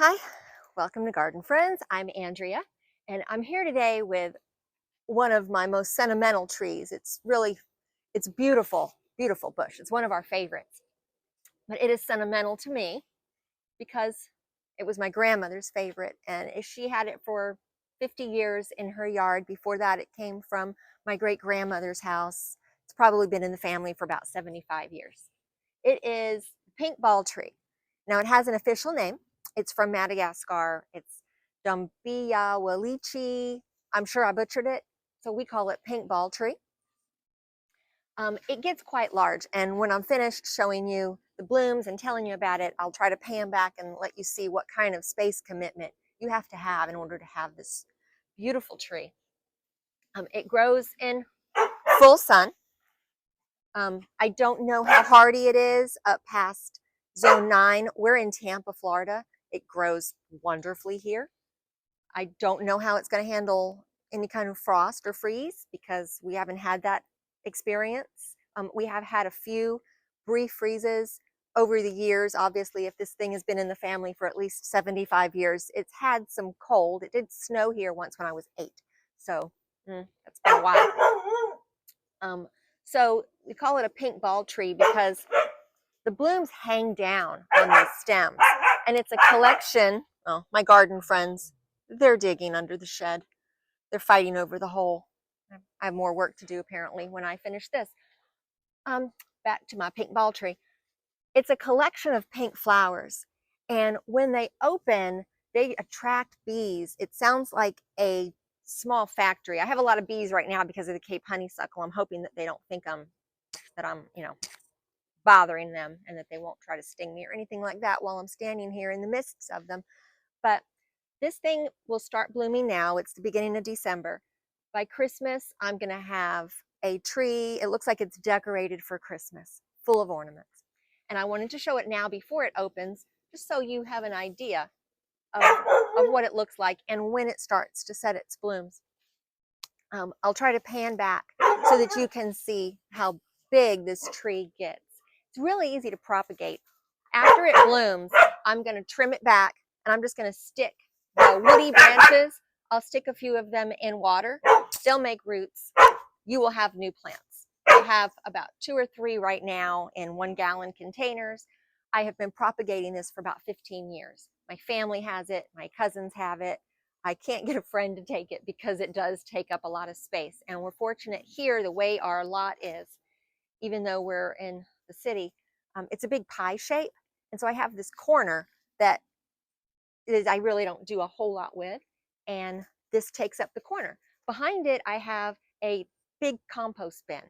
Hi, welcome to Garden Friends. I'm Andrea, and I'm here today with one of my most sentimental trees. It's beautiful, beautiful bush. It's one of our favorites, but it is sentimental to me because it was my grandmother's favorite, and she had it for 50 years in her yard. Before that, it came from my great grandmother's house. It's probably been in the family for about 75 years. It is the pink ball tree. Now, it has an official name. It's from Madagascar. It's Dumbia Walichi. I'm sure I butchered it, so we call it pink ball tree. It gets quite large, and when I'm finished showing you the blooms and telling you about it, I'll try to pan back and let you see what kind of space commitment you have to have in order to have this beautiful tree. It grows in full sun. I don't know how hardy it is up past zone 9. We're in Tampa, Florida. It grows wonderfully here. I don't know how it's going to handle any kind of frost or freeze because we haven't had that experience. We have had a few brief freezes over the years. Obviously, if this thing has been in the family for at least 75 years, it's had some cold. It did snow here once when I was 8. So that's been a while. So we call it a pink ball tree because the blooms hang down on the stems, and it's a collection. Oh, my garden friends, they're digging under the shed. They're fighting over the hole. I have more work to do apparently when I finish this. Back to my pink ball tree. It's a collection of pink flowers, and when they open, they attract bees. It sounds like a small factory. I have a lot of bees right now because of the Cape honeysuckle. I'm hoping that they don't think I'm bothering them and that they won't try to sting me or anything like that while I'm standing here in the midst of them. But this thing will start blooming now. It's the beginning of December. By Christmas, I'm going to have a tree. It looks like it's decorated for Christmas, full of ornaments. And I wanted to show it now before it opens, just so you have an idea of what it looks like and when it starts to set its blooms. I'll try to pan back so that you can see how big this tree gets. It's really easy to propagate. After it blooms, I'm going to trim it back, and I'm just going to stick the woody branches. I'll stick a few of them in water. They'll make roots. You will have new plants. I have about 2 or 3 right now in 1-gallon containers. I have been propagating this for about 15 years. My family has it. My cousins have it. I can't get a friend to take it because it does take up a lot of space. And we're fortunate here, the way our lot is, even though we're in the city, it's a big pie shape. And so I have this corner that I really don't do a whole lot with. And this takes up the corner. Behind it, I have a big compost bin.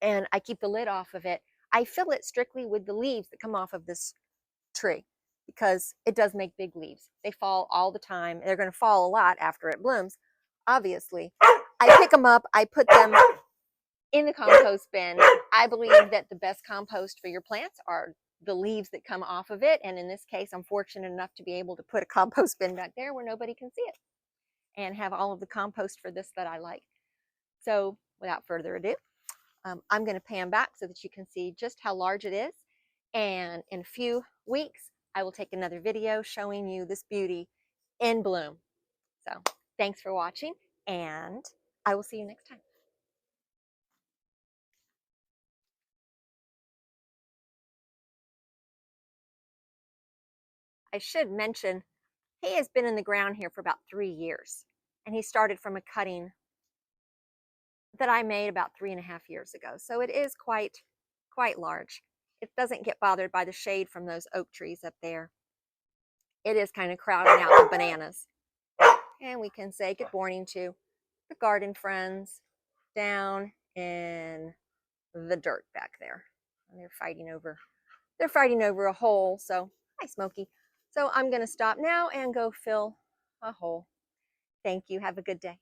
And I keep the lid off of it. I fill it strictly with the leaves that come off of this tree because it does make big leaves. They fall all the time. They're going to fall a lot after it blooms, obviously. I pick them up. I put them in the compost bin. I believe that the best compost for your plants are the leaves that come off of it. And in this case, I'm fortunate enough to be able to put a compost bin back there where nobody can see it and have all of the compost for this that I like. So without further ado, I'm going to pan back so that you can see just how large it is. And in a few weeks, I will take another video showing you this beauty in bloom. So thanks for watching, and I will see you next time. I should mention, he has been in the ground here for about 3 years, and he started from a cutting that I made about 3.5 years ago. So it is quite large. It doesn't get bothered by the shade from those oak trees up there. It is kind of crowding out the bananas. And we can say good morning to the garden friends down in the dirt back there. And they're fighting over a hole. So hi, Smokey. So I'm going to stop now and go fill a hole. Thank you. Have a good day.